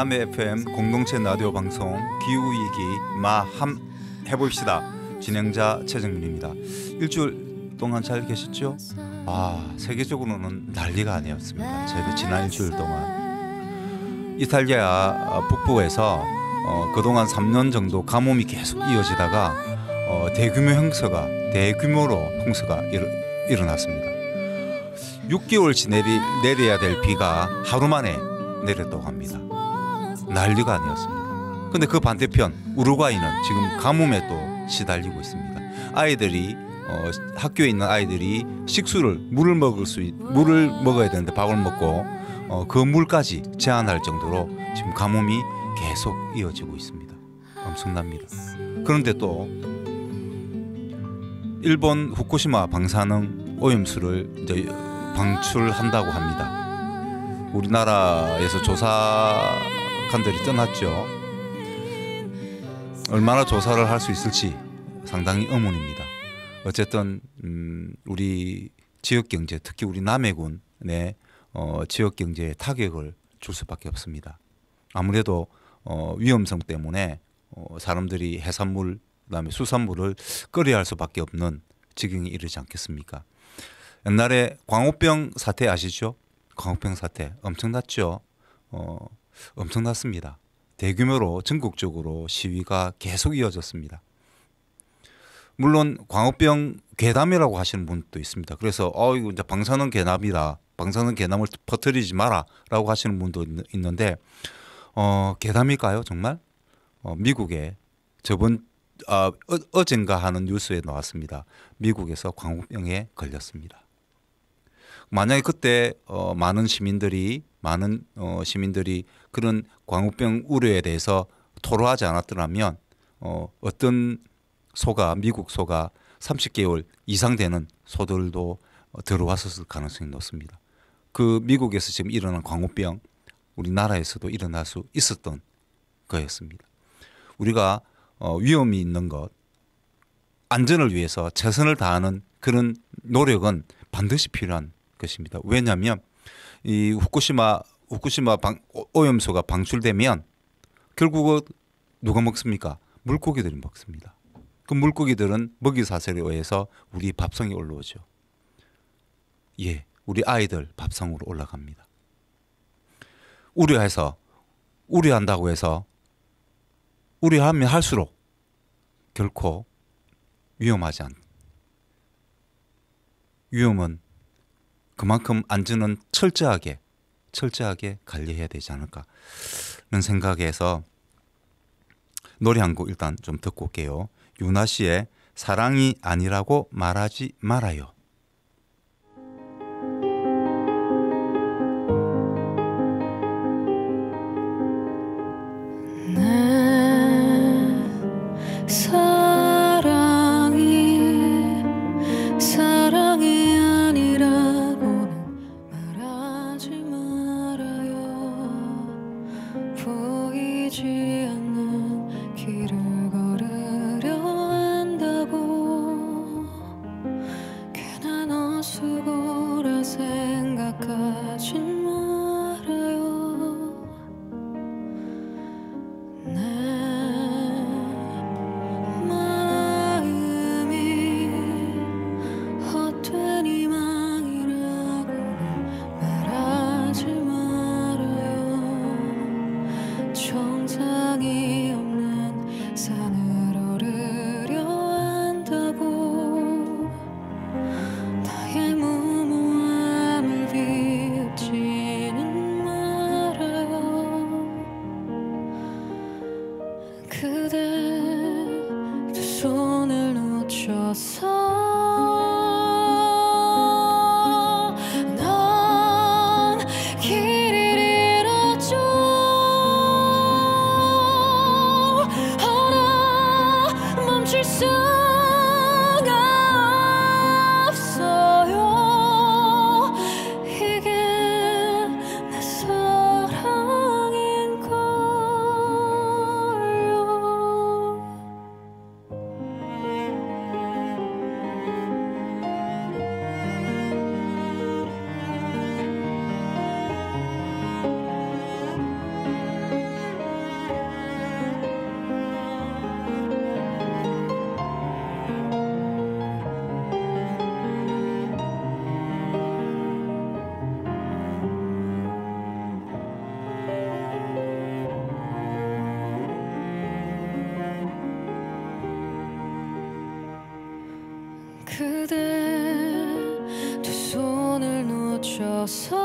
남해 FM 공동체 라디오 방송 기후위기 마함 해봅시다. 진행자 최정민입니다. 일주일 동안 잘 계셨죠? 세계적으로는 난리가 아니었습니다. 저희도 지난 일주일 동안 이탈리아 북부에서 그동안 3년 정도 가뭄이 계속 이어지다가 대규모로 홍수가 일어났습니다. 6개월치 내려야 될 비가 하루 만에 내렸다고 합니다. 난리가 아니었습니다. 근데 그 반대편 우루과이는 지금 가뭄에 또 시달리고 있습니다. 아이들이 학교에 있는 아이들이 물을 먹어야 되는데 밥을 먹고 그 물까지 제한할 정도로 지금 가뭄이 계속 이어지고 있습니다. 엄청납니다. 그런데 또 일본 후쿠시마 방사능 오염수를 이제 방출한다고 합니다. 우리나라에서 조사관들이 떠났죠. 얼마나 조사를 할 수 있을지 상당히 의문입니다. 어쨌든 우리 지역경제, 특히 우리 남해군의 지역경제에 타격을 줄 수밖에 없습니다. 아무래도 위험성 때문에 사람들이 해산물, 그다음에 수산물을 끓여야 할 수밖에 없는 지경에 이르지 않겠습니까? 옛날에 광우병 사태 아시죠? 광우병 사태 엄청났죠. 엄청났습니다. 대규모로 전국적으로 시위가 계속 이어졌습니다. 물론 광우병 괴담이라고 하시는 분도 있습니다. 그래서 이거 이제 방사능 괴담이다. 방사능 괴담을 퍼뜨리지 마라라고 하시는 분도 있는데 괴담일까요, 정말? 미국에 어젠가 하는 뉴스에 나왔습니다. 미국에서 광우병에 걸렸습니다. 만약에 그때 많은 시민들이 그런 광우병 우려에 대해서 토로하지 않았더라면 어떤 미국 소가 30개월 이상 되는 소들도 들어왔었을 가능성이 높습니다. 그 미국에서 지금 일어난 광우병 우리나라에서도 일어날 수 있었던 거였습니다. 우리가 위험이 있는 것, 안전을 위해서 최선을 다하는 그런 노력은 반드시 필요한 것입니다. 왜냐하면 이 후쿠시마 오염수가 방출되면 결국은 누가 먹습니까? 물고기들이 먹습니다. 그 물고기들은 먹이 사슬에 의해서 우리 밥상에 올라오죠. 우리 아이들 밥상으로 올라갑니다. 우려한다고 해서 우려하면 할수록 결코 위험하지 않다. 위험은 그만큼 안전은 철저하게 관리해야 되지 않을까 하는 생각에서 노래 한 곡 일단 좀 듣고 올게요. 유나 씨의 사랑이 아니라고 말하지 말아요. 그대 두 손을 놓쳐서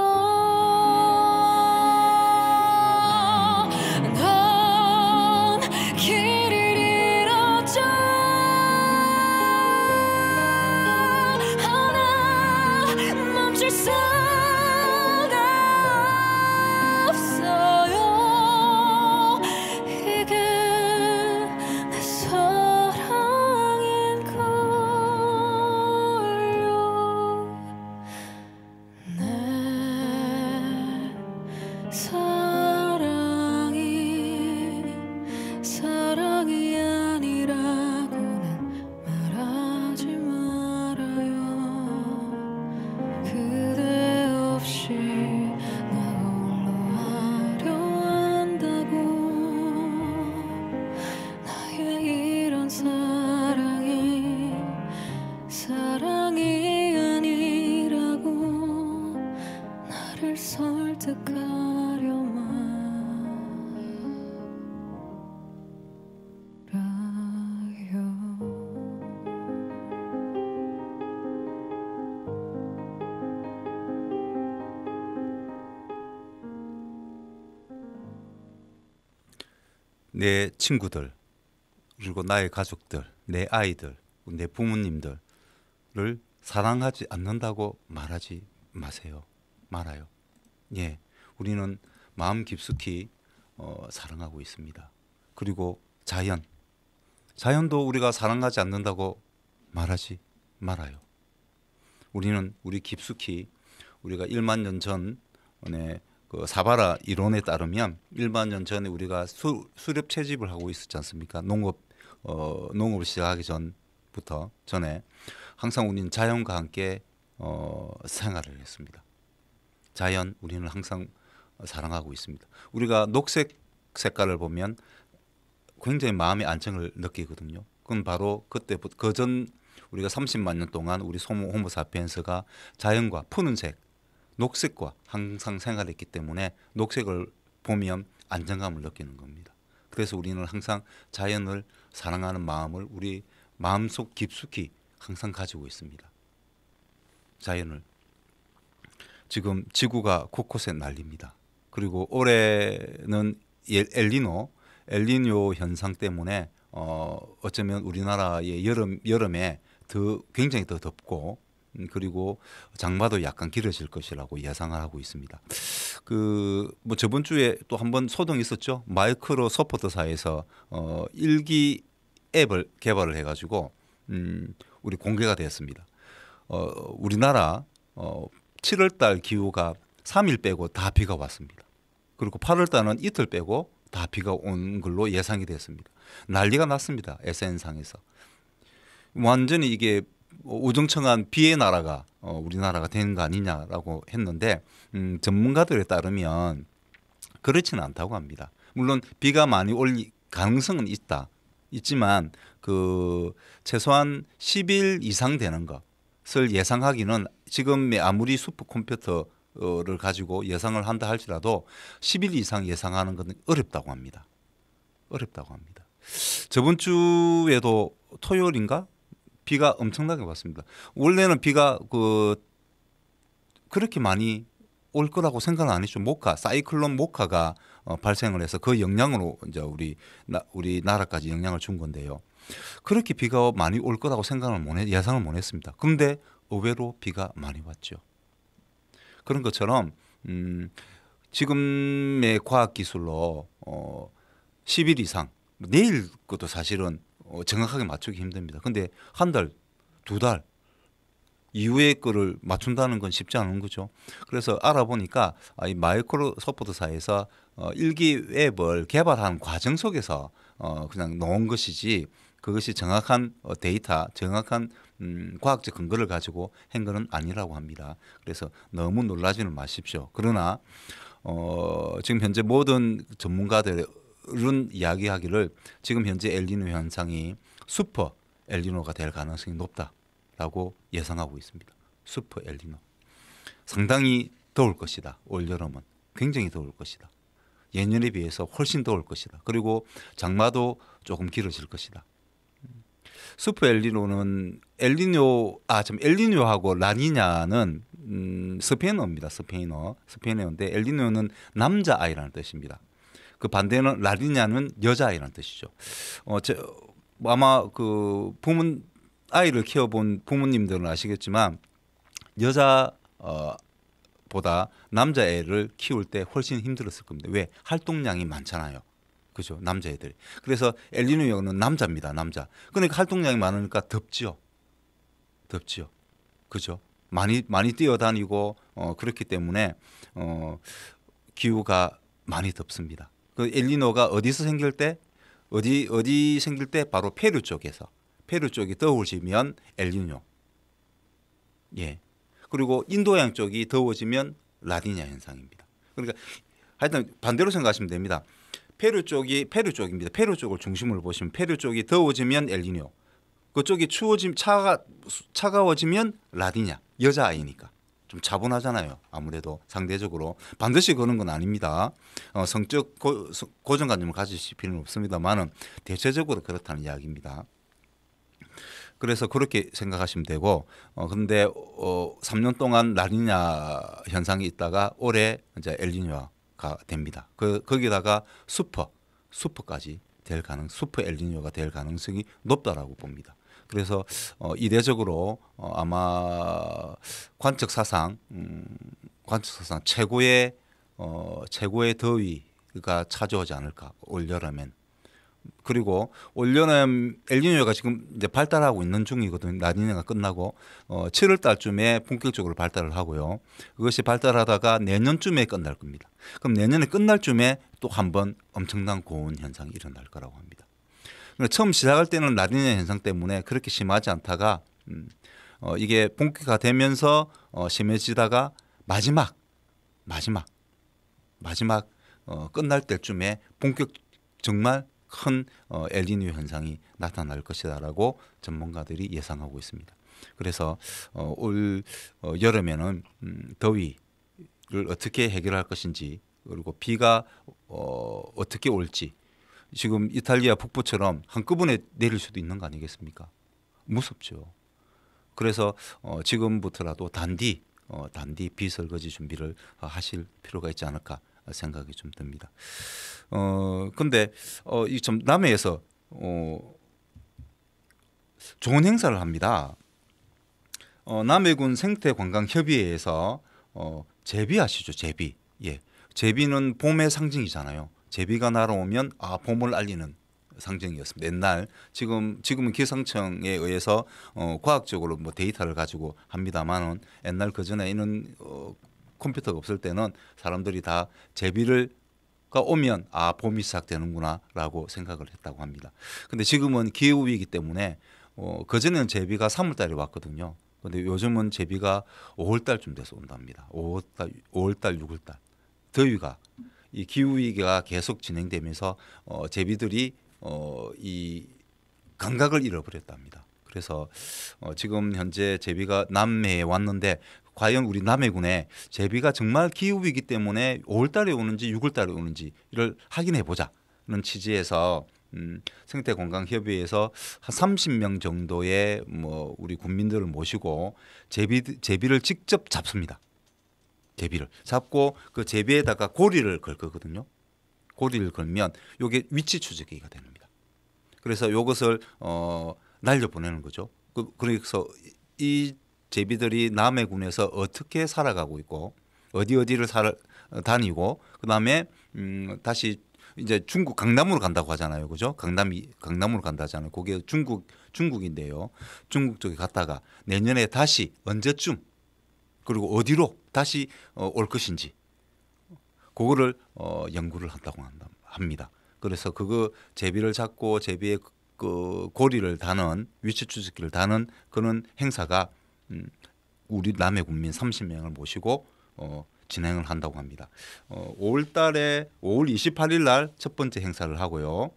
넌 길을 잃었죠. 하나 멈출 수가 없어요. 이게 내 사랑인걸요. 내 사랑이 아니라고는 말하지 말아요. 그대 없이 나 홀로 하려 한다고. 나의 이런 사랑이 아니라고 나를 설득하려만 내 친구들 그리고 나의 가족들, 내 아이들, 내 부모님들을 사랑하지 않는다고 말하지 마세요. 말아요. 예, 우리는 마음 깊숙이 사랑하고 있습니다. 그리고 자연도 우리가 사랑하지 않는다고 말하지 말아요. 우리는 우리 깊숙이 우리가 1만 년 전에 그 사바라 이론에 따르면 1만 년 전에 우리가 수렵 채집을 하고 있었지 않습니까? 농업을 시작하기 전에 항상 우리는 자연과 함께 생활을 했습니다. 자연 우리는 항상 사랑하고 있습니다. 우리가 녹색 색깔을 보면 굉장히 마음의 안정을 느끼거든요. 그건 바로 그때부터 그전 우리가 30만 년 동안 우리 호모 사피엔스가 자연과 푸른색, 녹색과 항상 생활했기 때문에 녹색을 보면 안정감을 느끼는 겁니다. 그래서 우리는 항상 자연을 사랑하는 마음을 우리 마음속 깊숙이 항상 가지고 있습니다. 자연을. 지금 지구가 곳곳에 난립니다. 그리고 올해는 엘니뇨 현상 때문에 어쩌면 우리나라의 여름에 굉장히 더 덥고 그리고 장마도 약간 길어질 것이라고 예상을 하고 있습니다. 뭐 저번 주에 또 한번 소동이 있었죠. 마이크로소프트사에서 일기 앱을 개발을 해가지고 우리 공개가 되었습니다. 우리나라 7월달 기후가 3일 빼고 다 비가 왔습니다. 그리고 8월달은 이틀 빼고 다 비가 온 걸로 예상이 됐습니다. 난리가 났습니다. SN상에서. 완전히 이게 우중청한 비의 나라가 우리나라가 되는 거 아니냐라고 했는데 전문가들에 따르면 그렇지는 않다고 합니다. 물론 비가 많이 올 가능성은 있지만 최소한 10일 이상 되는 것을 예상하기는 지금의 아무리 슈퍼컴퓨터를 가지고 예상을 한다 할지라도 10일 이상 예상하는 것은 어렵다고 합니다. 저번 주에도 토요일인가? 비가 엄청나게 왔습니다. 원래는 비가 그렇게 많이 올 거라고 생각은 안 했죠. 사이클론 모카가 발생을 해서 그 영향으로 이제 우리 나라까지 영향을 준 건데요. 그렇게 비가 많이 올 거라고 예상을 못 했습니다. 그런데 의외로 비가 많이 왔죠. 그런 것처럼 지금의 과학 기술로 10일 이상 내일 것도 사실은 정확하게 맞추기 힘듭니다. 근데 한 달, 두 달 이후의 거를 맞춘다는 건 쉽지 않은 거죠. 그래서 알아보니까 이 마이크로소프트사에서 일기 앱을 개발하는 과정 속에서 그냥 넣은 것이지 그것이 정확한 데이터, 정확한 과학적 근거를 가지고 한 것은 아니라고 합니다. 그래서 너무 놀라지는 마십시오. 그러나 지금 현재 모든 전문가들은 이야기하기를 지금 현재 엘니뇨 현상이 슈퍼 엘니뇨가 될 가능성이 높다라고 예상하고 있습니다. 슈퍼 엘니뇨. 상당히 더울 것이다. 올 여름은 굉장히 더울 것이다. 예년에 비해서 훨씬 더울 것이다. 그리고 장마도 조금 길어질 것이다. 슈퍼 엘니뇨는 엘니뇨하고 라니냐는 스페인어입니다. 스페인어인데 엘니뇨는 남자아이라는 뜻입니다. 그 반대는 라니냐는 여자아이라는 뜻이죠. 아마 그 아이를 키워본 부모님들은 아시겠지만 보다 남자애를 키울 때 훨씬 힘들었을 겁니다. 왜? 활동량이 많잖아요. 그죠? 남자애들이. 그래서 엘니뇨는 남자입니다. 남자. 그러니까 활동량이 많으니까 덥지요. 그죠? 많이 뛰어다니고 그렇기 때문에 기후가 많이 덥습니다. 그 엘니뇨가 어디서 생길 때? 어디 생길 때? 바로 페루 쪽에서. 페루 쪽이 더워지면 엘니뇨. 예. 그리고 인도양 쪽이 더워지면 라니냐 현상입니다. 그러니까 하여튼 반대로 생각하시면 됩니다. 페루 쪽입니다. 페루 쪽을 중심으로 보시면 페루 쪽이 더워지면 엘니뇨. 그쪽이 차가워지면 라니냐. 여자아이니까. 좀 차분하잖아요. 아무래도 상대적으로 반드시 그런 건 아닙니다. 성적 고정관념을 가지실 필요는 없습니다만은 대체적으로 그렇다는 이야기입니다. 그래서 그렇게 생각하시면 되고, 근데 3년 동안 라니냐 현상이 있다가 올해 이제 엘니뇨가 됩니다. 거기다가 슈퍼까지 슈퍼 엘니뇨가 될 가능성이 높다라고 봅니다. 그래서 이례적으로 아마 관측 사상 최고의 더위가 찾아오지 않을까 올 여름엔. 그리고 올여름 엘니뇨가 지금 이제 발달하고 있는 중이거든요. 라니냐가 끝나고 7월 달쯤에 본격적으로 발달을 하고요. 그것이 발달하다가 내년쯤에 끝날 겁니다. 그럼 내년에 끝날 쯤에 또 한 번 엄청난 고온 현상이 일어날 거라고 합니다. 그러니까 처음 시작할 때는 라니냐 현상 때문에 그렇게 심하지 않다가 이게 본격화 되면서 심해지다가 마지막 끝날 때쯤에 정말 큰 엘니뇨 현상이 나타날 것이다라고 전문가들이 예상하고 있습니다. 그래서 올 여름에는 더위를 어떻게 해결할 것인지 그리고 비가 어떻게 올지 지금 이탈리아 북부처럼 한꺼번에 내릴 수도 있는 거 아니겠습니까? 무섭죠. 그래서 지금부터라도 단디 비설거지 준비를 하실 필요가 있지 않을까 생각이 좀 듭니다. 근데 이 좀 남해에서 좋은 행사를 합니다. 남해군 생태관광협의회에서 제비 아시죠? 제비. 예. 제비는 봄의 상징이잖아요. 제비가 날아오면 봄을 알리는 상징이었습니다. 옛날 지금은 기상청에 의해서 과학적으로 뭐 데이터를 가지고 합니다만은 옛날 그 전에는 컴퓨터가 없을 때는 사람들이 다 제비가 오면 봄이 시작되는구나라고 생각을 했다고 합니다. 근데 지금은 기후 위기 때문에 그 전에는 제비가 3월 달에 왔거든요. 근데 요즘은 제비가 5월 달쯤 돼서 온답니다. 5월 달, 6월 달. 더위가 이 기후 위기가 계속 진행되면서 제비들이 이 감각을 잃어버렸답니다. 그래서 지금 현재 제비가 남해에 왔는데 과연 우리 남해군에 제비가 정말 기후위기 때문에 5월 달에 오는지 6월 달에 오는지를 확인해 보자는 취지에서 생태건강협의회에서 한 30명 정도의 우리 국민들을 모시고 제비를 직접 잡습니다. 제비를 잡고 그 제비에다가 고리를 걸 거거든요. 고리를 걸면 이게 위치 추적기가 됩니다. 그래서 이것을 날려보내는 거죠. 그래서 이 제비들이 남해군에서 어떻게 살아가고 있고 어디를 다니고 그다음에 다시 이제 중국 강남으로 간다고 하잖아요. 그죠? 강남으로 간다잖아요. 그게 중국인데요. 중국 쪽에 갔다가 내년에 다시 언제쯤 그리고 어디로 다시 올 것인지 그거를 연구를 한다고 합니다. 그래서 그거 제비를 잡고 제비의 그 고리를 다는 위치 추적기를 다는 그런 행사가 우리 남해 군민 30명을 모시고 진행을 한다고 합니다. 5월 28일 날 첫 번째 행사를 하고요.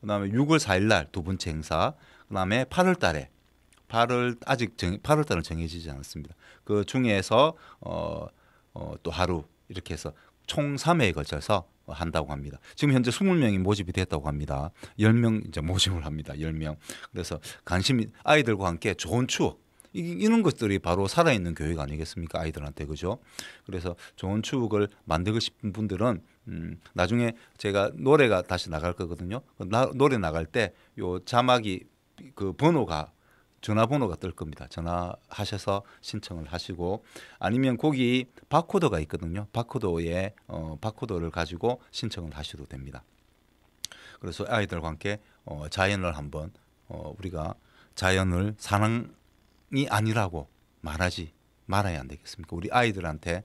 그다음에 6월 4일 날 두 번째 행사. 그다음에 8월 달에 8월 달은 정해지지 않았습니다. 그 중에서 또 하루 이렇게 해서 총 3회에 걸쳐서 한다고 합니다. 지금 현재 20명이 모집이 됐다고 합니다. 10명 이제 모집을 합니다. 10명. 그래서 관심이 아이들과 함께 좋은 추억 이런 것들이 바로 살아있는 교육 아니겠습니까? 아이들한테 그죠? 그래서 좋은 추억을 만들고 싶은 분들은 나중에 제가 노래가 다시 나갈 거거든요. 노래 나갈 때 요 자막이 그 번호가 전화번호가 뜰 겁니다. 전화하셔서 신청을 하시고 아니면 거기 바코드가 있거든요. 바코드에 바코드를 가지고 신청을 하셔도 됩니다. 그래서 아이들과 함께 자연을 한번 우리가 자연을 사랑이 아니라고 말하지 말아야 안 되겠습니까? 우리 아이들한테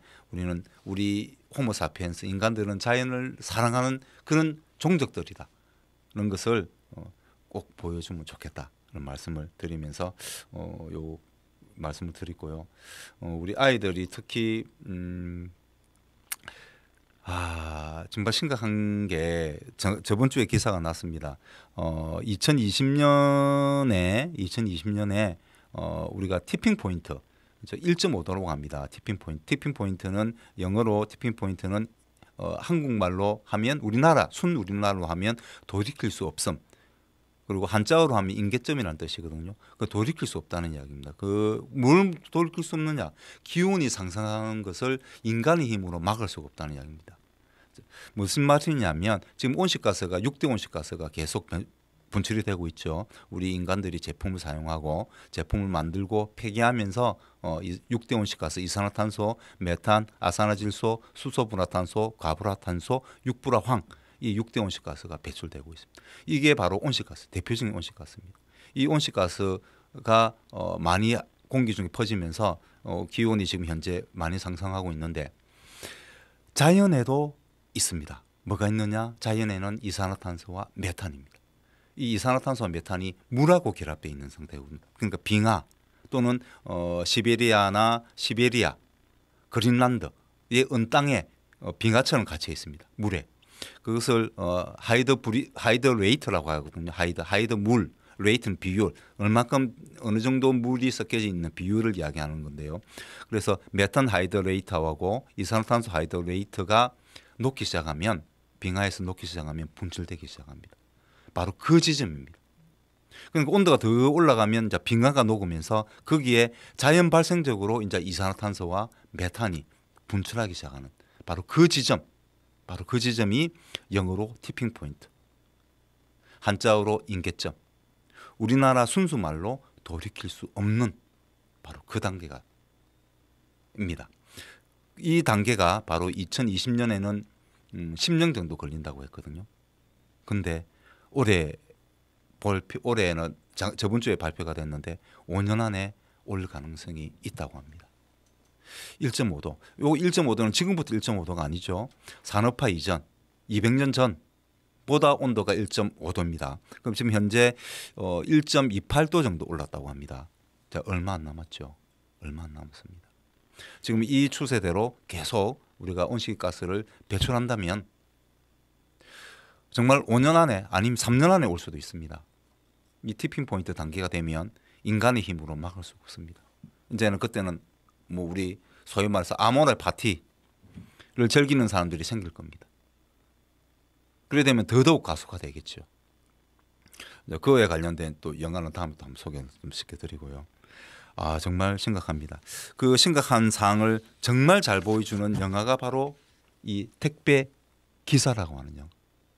우리 호모사피엔스 인간들은 자연을 사랑하는 그런 종족들이다. 그런 것을 꼭 보여주면 좋겠다. 그런 말씀을 드리면서 요 말씀을 드리고요. 우리 아이들이 특히 정말 심각한 게 저번 주에 기사가 났습니다. 2020년에 우리가 티핑 포인트 1.5도라고 합니다. 티핑 포인트는 영어로 티핑 포인트는 한국말로 하면 우리나라로 하면 돌이킬 수 없음. 그리고 한자어로 하면 임계점이라는 뜻이거든요. 그 돌이킬 수 없다는 이야기입니다. 뭘 돌이킬 수 없느냐? 기온이 상승하는 것을 인간의 힘으로 막을 수가 없다는 이야기입니다. 무슨 말이냐면 지금 온실가스가 6대 온실가스가 계속 분출이 되고 있죠. 우리 인간들이 제품을 사용하고 제품을 만들고 폐기하면서 6대 온실가스 이산화탄소, 메탄, 아산화질소, 수소분화탄소, 과불화탄소, 육불화황 이 6대 온실가스가 배출되고 있습니다. 이게 바로 온실가스, 대표적인 온실가스입니다. 이 온실가스가 많이 공기 중에 퍼지면서 기온이 지금 현재 많이 상승하고 있는데 자연에도 있습니다. 뭐가 있느냐? 자연에는 이산화탄소와 메탄입니다. 이 이산화탄소와 메탄이 물하고 결합되어 있는 상태거든요. 그러니까 빙하 또는 시베리아, 그린란드의 은땅에 빙하처럼 갇혀 있습니다. 물에. 그것을 하이드레이트라고 하거든요. 하이드 물, 레이트는 비율, 얼마큼 어느 정도 물이 섞여져 있는 비율을 이야기하는 건데요. 그래서 메탄 하이드레이트하고 이산화탄소 하이드레이트가 녹기 시작하면 빙하에서 녹기 시작하면 분출되기 시작합니다. 바로 그 지점입니다. 그러니까 온도가 더 올라가면 이제 빙하가 녹으면서 거기에 자연 발생적으로 이제 이산화탄소와 메탄이 분출하기 시작하는 바로 그 지점이 영어로 티핑 포인트, 한자어로 임계점, 우리나라 순수말로 돌이킬 수 없는 바로 그 단계가 입니다. 이 단계가 바로 2020년에는 10년 정도 걸린다고 했거든요. 근데 올해는 저번 주에 발표가 됐는데 5년 안에 올 가능성이 있다고 합니다. 1.5도. 요 1.5도는 지금부터 1.5도가 아니죠. 산업화 이전 200년 전보다 온도가 1.5도입니다. 그럼 지금 현재 1.28도 정도 올랐다고 합니다. 자, 얼마 안 남았죠. 얼마 안 남았습니다. 지금 이 추세대로 계속 우리가 온실가스를 배출한다면 정말 5년 안에 아니면 3년 안에 올 수도 있습니다. 이 티핑 포인트 단계가 되면 인간의 힘으로 막을 수 없습니다. 이제는 그때는 뭐 우리 소위 말해서 아모레 파티를 즐기는 사람들이 생길 겁니다. 그래 되면 더더욱 가속화되겠죠. 그거에 관련된 또 영화는 다음부터 한번 소개 좀 시켜드리고요. 정말 심각합니다. 그 심각한 사항을 정말 잘 보여주는 영화가 바로 이 택배 기사라고 하는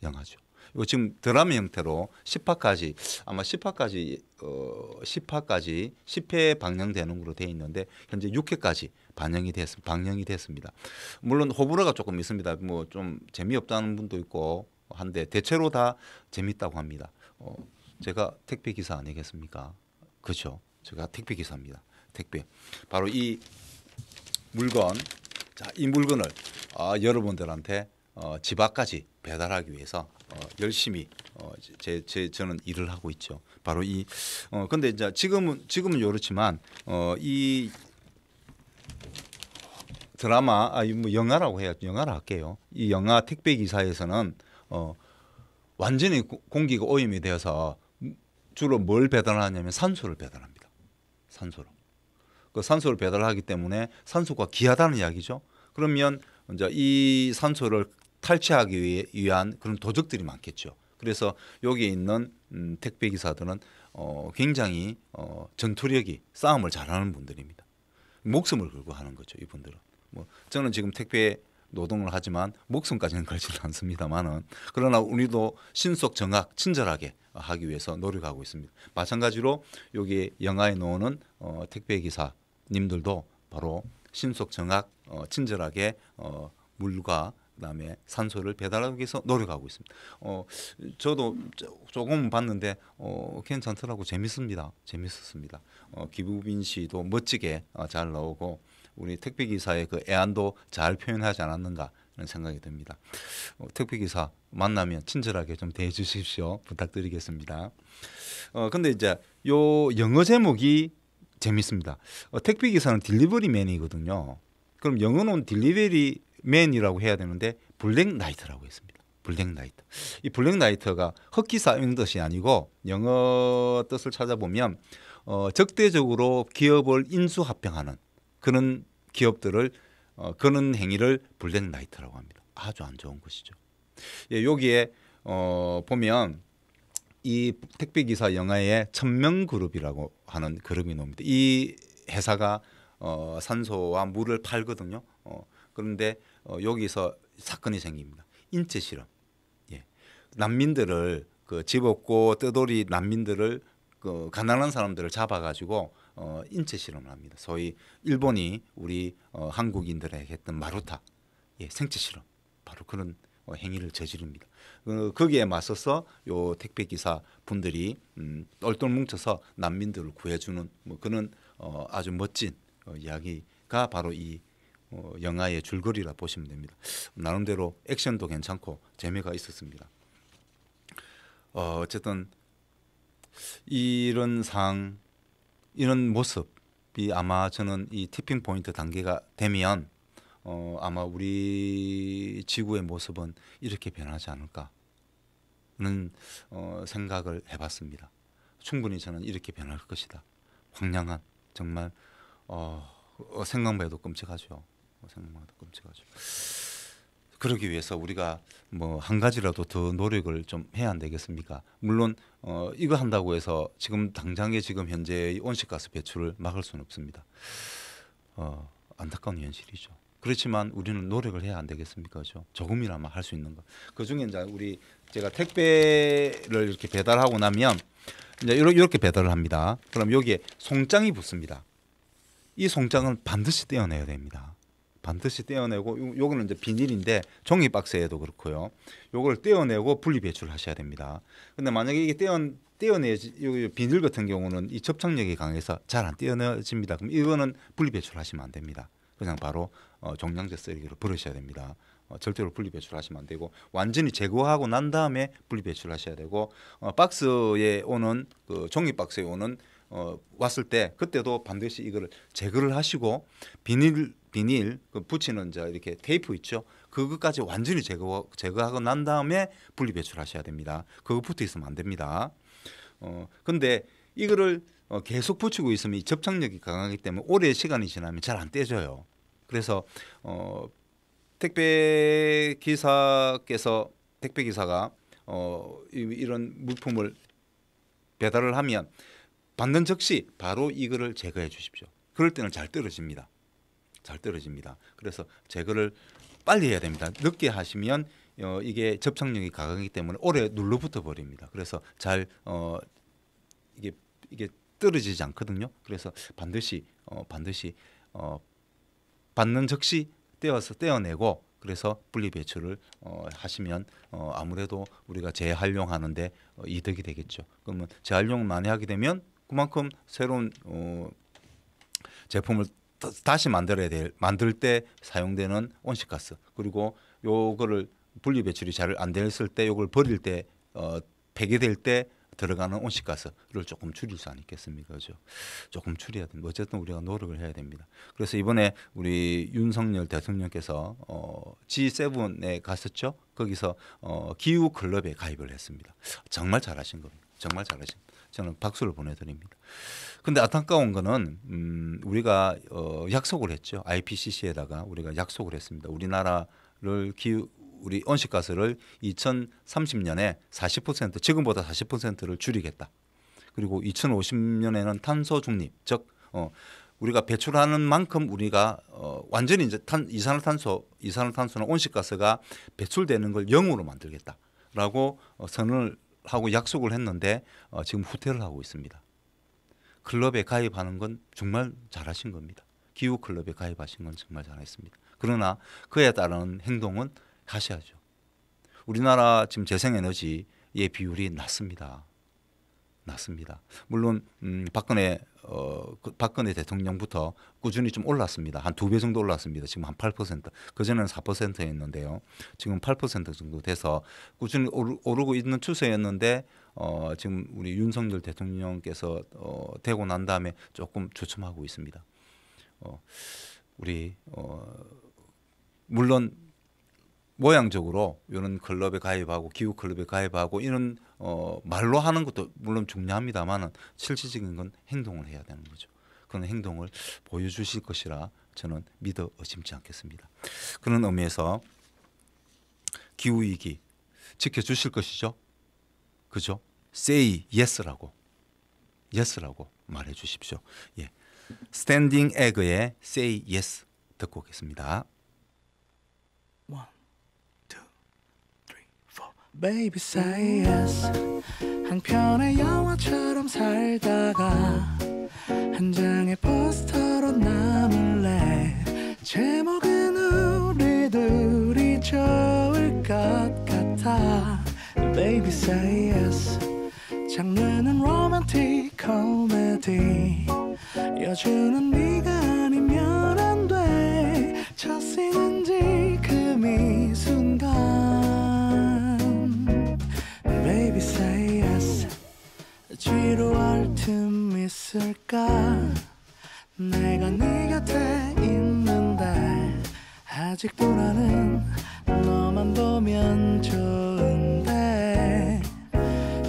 영화죠. 이거 지금 드라마 형태로 10화까지 아마 10회 방영되는 걸로 되어 있는데 현재 6회까지 방영이 됐습니다. 물론 호불호가 조금 있습니다. 뭐 좀 재미없다는 분도 있고 한데 대체로 다 재밌다고 합니다. 제가 택배 기사 아니겠습니까? 그렇죠. 제가 택배 기사입니다. 택배. 바로 이 물건, 이 물건을 여러분들한테 집 앞까지 배달하기 위해서 열심히 저는 일을 하고 있죠. 바로 이 근데 이제 지금은 이렇지만 이 드라마 뭐 영화라고 해야 영화를 할게요. 이 영화 택배 기사에서는 완전히 공기가 오염이 되어서 주로 뭘 배달하냐면 산소를 배달합니다. 그 산소를 배달하기 때문에 산소가 귀하다는 이야기죠. 그러면 이제 이 산소를 탈취하기 위한 그런 도적들이 많겠죠. 그래서 여기에 있는 택배 기사들은 굉장히 전투력이 싸움을 잘하는 분들입니다. 목숨을 걸고 하는 거죠. 이분들은. 뭐 저는 지금 택배 노동을 하지만 목숨까지는 걸지는 않습니다만은 그러나 우리도 신속 정확 친절하게 하기 위해서 노력하고 있습니다. 마찬가지로 여기 영화에 나오는 택배 기사님들도 바로 신속 정확 친절하게 물과 그다음에 산소를 배달하기 위해서 노력하고 있습니다. 저도 조금 봤는데 괜찮더라고. 재밌었습니다. 기부빈 씨도 멋지게 잘 나오고 우리 택배 기사의 그 애안도 잘 표현하지 않았는가 하는 생각이 듭니다. 택배 기사 만나면 친절하게 좀 대해 주십시오. 부탁드리겠습니다. 근데 이제 요 영어 제목이 재밌습니다. 택배 기사는 딜리버리 맨이거든요. 그럼 영어는 딜리버리 맨이라고 해야 되는데 블랙 나이트라고 했습니다. 블랙 나이트. 이 블랙 나이트가 흑기사 이런 뜻이 아니고 영어 뜻을 찾아보면 적대적으로 기업을 인수합병하는 그런 기업들을 그런 행위를 블랙 나이트라고 합니다. 아주 안 좋은 것이죠. 예, 여기에 보면 이 택배 기사 영화에 천명그룹이라고 하는 그룹이 나옵니다. 이 회사가 산소와 물을 팔거든요. 그런데 여기서 사건이 생깁니다. 인체 실험. 예. 난민들을 그 집 없고 뜨돌이 난민들을 그 가난한 사람들을 잡아가지고 인체 실험을 합니다. 소위 일본이 우리 한국인들에게 했던 마루타, 예, 생체 실험, 바로 그런 행위를 저지릅니다. 거기에 맞서서 요 택배 기사 분들이 똘똘 뭉쳐서 난민들을 구해주는 뭐 그런 아주 멋진 이야기가 바로 이 영화의 줄거리라 보시면 됩니다. 나름대로 액션도 괜찮고 재미가 있었습니다. 어쨌든 이런 상황, 이런 모습이 아마 저는 이 티핑 포인트 단계가 되면 아마 우리 지구의 모습은 이렇게 변하지 않을까 하는 생각을 해봤습니다. 충분히 저는 이렇게 변할 것이다. 황량한 정말 생각만 해도 끔찍하죠. 생각만 해도 끔찍하죠. 그러기 위해서 우리가 뭐 한 가지라도 더 노력을 좀 해야 안 되겠습니까? 물론 이거 한다고 해서 지금 당장의 지금 현재의 온실가스 배출을 막을 수는 없습니다. 안타까운 현실이죠. 그렇지만 우리는 노력을 해야 안 되겠습니까? 그렇죠? 조금이나마 할 수 있는 것. 그 중에 이제 제가 택배를 이렇게 배달하고 나면 이제 이렇게 배달을 합니다. 그럼 여기에 송장이 붙습니다. 이 송장은 반드시 떼어내야 됩니다. 반드시 떼어내고 요거는 이제 비닐인데 종이 박스에도 그렇고요. 요걸 떼어내고 분리 배출하셔야 됩니다. 근데 만약에 이게 떼어내지 비닐 같은 경우는 이 접착력이 강해서 잘 안 떼어내집니다. 그럼 이거는 분리 배출하시면 안 됩니다. 그냥 바로 종량제 쓰레기로 버리셔야 됩니다. 절대로 분리 배출하시면 안 되고 완전히 제거하고 난 다음에 분리 배출하셔야 되고 박스에 오는 그 종이 박스에 오는 왔을 때 그때도 반드시 이거를 제거를 하시고 비닐 그 붙이는 이제 이렇게 테이프 있죠. 그것까지 완전히 제거하고 난 다음에 분리 배출하셔야 됩니다. 그거 붙어 있으면 안 됩니다. 근데 이거를 계속 붙이고 있으면 이 접착력이 강하기 때문에 오래 시간이 지나면 잘 안 떼져요. 그래서 택배 기사가 이런 물품을 배달을 하면 받는 즉시 바로 이거를 제거해 주십시오. 그럴 때는 잘 떨어집니다. 그래서 제거를 빨리 해야 됩니다. 늦게 하시면 이게 접착력이 강하기 때문에 오래 눌러붙어 버립니다. 그래서 잘 이게 떨어지지 않거든요. 그래서 반드시 받는 즉시 떼어내고 그래서 분리 배출을 하시면 아무래도 우리가 재활용하는데 이득이 되겠죠. 그러면 재활용을 많이 하게 되면 그만큼 새로운 제품을 다시 만들 때 사용되는 온실가스 그리고 요거를 분리 배출이 잘 안 됐을 때 요걸 버릴 때 폐기될 때 들어가는 온실가스를 조금 줄일 수 있겠습니까? 그죠? 조금 줄여야 됩니다. 어쨌든 우리가 노력을 해야 됩니다. 그래서 이번에 우리 윤석열 대통령께서 G7에 갔었죠. 거기서 기후 클럽에 가입을 했습니다. 정말 잘하신 겁니다. 정말 잘하신. 저는 박수를 보내드립니다. 근데 안타까운 거는 우리가 약속을 했죠. IPCC에다가 우리가 약속을 했습니다. 우리나라를 우리 온실가스를 2030년에 40% 지금보다 40%를 줄이겠다. 그리고 2050년에는 탄소 중립, 즉 우리가 배출하는 만큼 우리가 완전히 이제 이산화탄소나 온실가스가 배출되는 걸 0으로 만들겠다라고 선언을 하고 약속을 했는데 지금 후퇴를 하고 있습니다. 클럽에 가입하는 건 정말 잘하신 겁니다. 기후 클럽에 가입하신 건 정말 잘했습니다. 그러나 그에 따른 행동은 하셔야죠. 우리나라 지금 재생에너지의 비율이 낮습니다. 물론 박근혜 대통령부터 꾸준히 좀 올랐습니다. 한 2배 정도 올랐습니다. 지금 한 8%. 그전에는 4%였는데요. 지금 8% 정도 돼서 꾸준히 오르고 있는 추세였는데 지금 우리 윤석열 대통령께서 되고 난 다음에 조금 주춤하고 있습니다. 우리 물론 모양적으로 이런 클럽에 가입하고 기후 클럽에 가입하고 이런 말로 하는 것도 물론 중요합니다만은 실질적인 건 행동을 해야 되는 거죠. 그런 행동을 보여주실 것이라 저는 믿어 의심치 않겠습니다. 그런 의미에서 기후 위기 지켜주실 것이죠. 그죠? Say yes라고 말해 주십시오. 예. 스탠딩 에그의 Say Yes 듣고 오겠습니다. Baby say yes. 한 편의 영화처럼 살다가 한 장의 포스터로 남을래. 제목은 우리 둘이 좋을 것 같아. Baby say yes. 장르는 로맨틱 코미디. 여주는 네가 아니면 안 돼. 첫 씬인지 그 미순간 Baby say yes. 지루할 틈 있을까. 내가 네 곁에 있는데 아직도 나는 너만 보면 좋은데.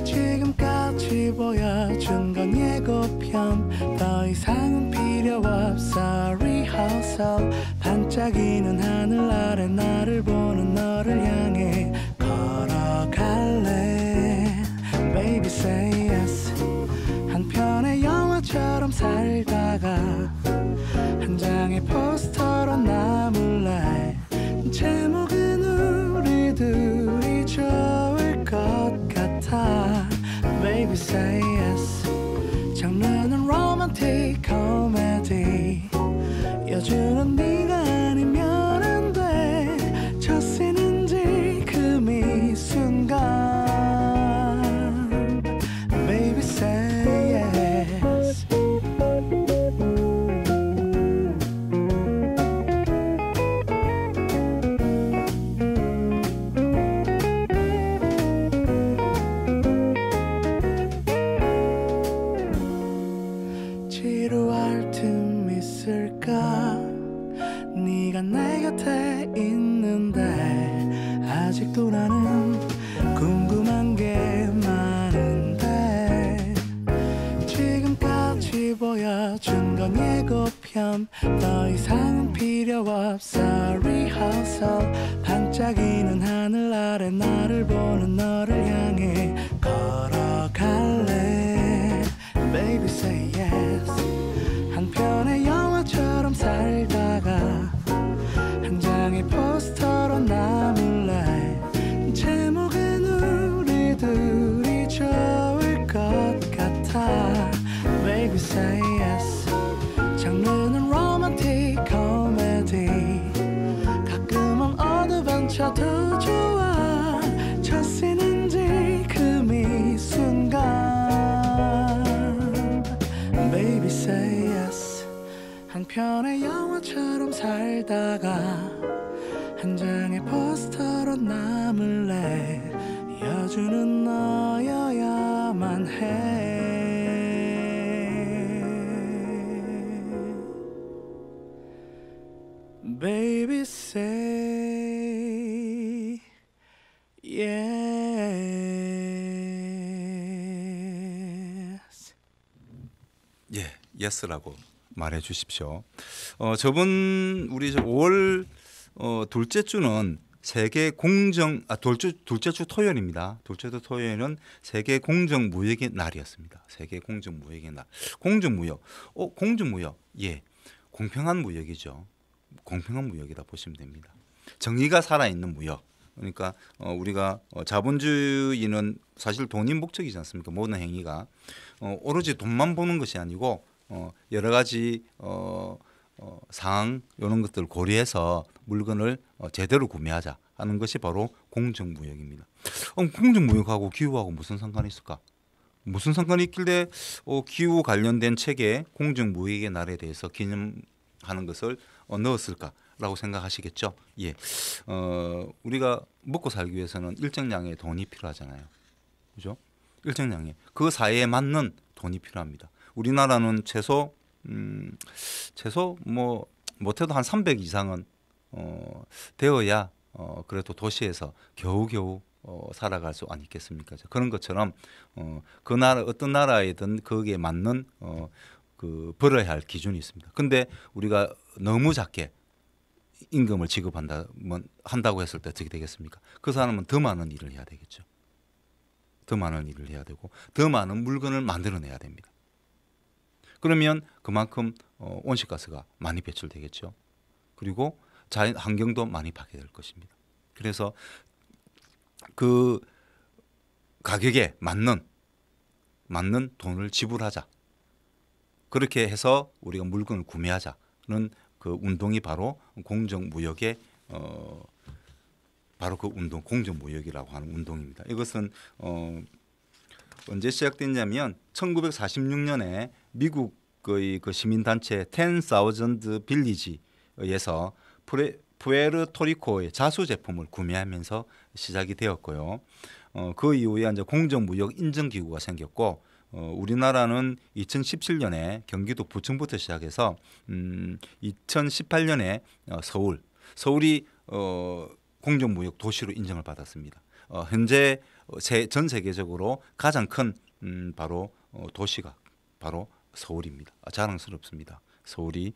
지금까지 보여준 건 예고편. 더 이상은 필요 없어 rehearsal. 반짝이는 하늘 아래 나를 보는 너를 향해 걸어갈래. Baby say yes. 한 편의 영화처럼 살다가 한 장의 포스터로 남을래. 제목은 우리 둘이 좋을 것 같아. Baby say yes. 장르는 로맨틱 코미디. 여주는 네가 아니면 안 돼. 첫 씬인지 그 미순간 Baby say yes. 지루할 틈 있을까. 네가 내 곁에 있는데 아직도 나는 궁금한 게 많은데. 지금까지 보여준 건 예고편. 더 이상은 필요 없어 rehearsal. 반짝이는 하늘 아래 나를 보는 너를 향해 걸어갈래. Baby say yes. 한 편의 영화처럼 살다가 한 장의 포스터로 남을래. 제목은 우리 둘이 좋을 것 같아. Baby say yes. 장르는 로맨틱 코미디. 가끔은 어드벤처도 좋아. 첫 씬인지 그 미순간 Baby say yes. 한 편의 영화처럼 살다가 한 장의 포스터로 남을래. 여주는 너여야만 해. Baby say yes. 예, yes라고 말해 주십시오. 저번 우리 5월 둘째 주는 세계 공정 둘째 주 토요일입니다. 둘째 주 토요일은 세계 공정 무역의 날이었습니다. 세계 공정 무역의 날. 공정 무역. 공정 무역. 예. 공평한 무역이죠. 공평한 무역이다 보시면 됩니다. 정의가 살아있는 무역. 그러니까 우리가 자본주의는 사실 돈이 목적이지 않습니까? 모든 행위가 오로지 돈만 보는 것이 아니고 여러 가지 상황 이런 것들을 고려해서 물건을 제대로 구매하자 하는 것이 바로 공정무역입니다. 공정무역하고 기후하고 무슨 상관이 있을까? 무슨 상관이 있길래 기후 관련된 책에 공정무역의 날에 대해서 기념하는 것을 넣었을까라고 생각하시겠죠? 예, 우리가 먹고 살기 위해서는 일정량의 돈이 필요하잖아요. 그죠? 일정량의 그 사이에 맞는 돈이 필요합니다. 우리나라는 최소 뭐 못해도 한 300 이상은 되어야 그래도 도시에서 겨우겨우 살아갈 수 아니겠습니까? 그런 것처럼 그 나라 어떤 나라에든 거기에 맞는 그 벌어야 할 기준이 있습니다. 근데 우리가 너무 작게 임금을 한다고 했을 때 어떻게 되겠습니까? 그 사람은 더 많은 일을 해야 되겠죠. 더 많은 일을 해야 되고 더 많은 물건을 만들어내야 됩니다. 그러면 그만큼 온실가스가 많이 배출되겠죠. 그리고 자연 환경도 많이 파괴될 것입니다. 그래서 그 가격에 맞는 돈을 지불하자. 그렇게 해서 우리가 물건을 구매하자는 그 운동이 바로 공정무역의 바로 그 운동, 공정무역이라고 하는 운동입니다. 이것은 언제 시작됐냐면 1946년에 미국의 그 시민단체 10,000 빌리지에서 푸에르토리코의 자수 제품을 구매하면서 시작이 되었고요. 그 이후에 이제 공정무역 인증기구가 생겼고 우리나라는 2017년에 경기도 부천부터 시작해서 2018년에 서울이 공정무역 도시로 인정을 받았습니다. 현재 전 세계적으로 가장 큰 바로 도시가 바로 서울입니다. 자랑스럽습니다. 서울이